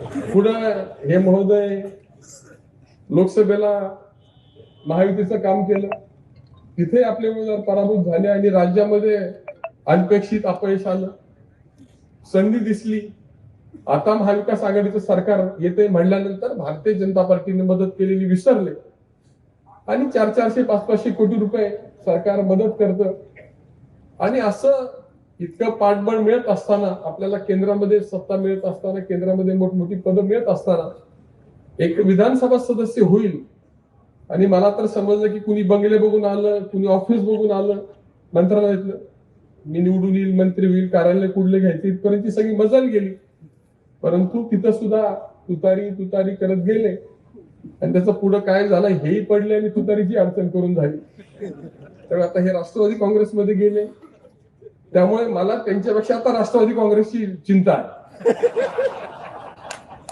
पुढं हे महोदय लोकसभेला महायुतीचं काम केलं, तिथे आपले उमेदवार पराभूत झाले आणि राज्यामध्ये अनपेक्षित अपयश आलं, संधी दिसली. आता महाविकास आघाडीचं सरकार येते म्हणल्यानंतर भारतीय जनता पार्टीने मदत केलेली विसरले आणि 400-500 कोटी रुपये सरकार मदत करतं. आणि असं इतकं पाठबळ मिळत असताना, आपल्याला केंद्रामध्ये सत्ता मिळत असताना, केंद्रामध्ये मोठमोठी पदं मिळत असताना एक विधानसभा सदस्य होईल आणि मला तर समजलं की कुणी बंगले बघून आलं, कुणी ऑफिस बघून आलं मंत्रालयातलं, मी निवडून येईल, मंत्री होईल, कार्यालय कुठले घ्यायचे इथपर्यंत सगळी मजाल गेली. परंतु तिथं सुद्धा तुतारी करत गेले आणि त्याचं पुढं काय झालं हेही पडले आणि तुतारीची अडचण करून झाली. तर आता हे राष्ट्रवादी काँग्रेसमध्ये गेले, त्यामुळे मला त्यांच्यापेक्षा आता राष्ट्रवादी काँग्रेसची चिंता आहे.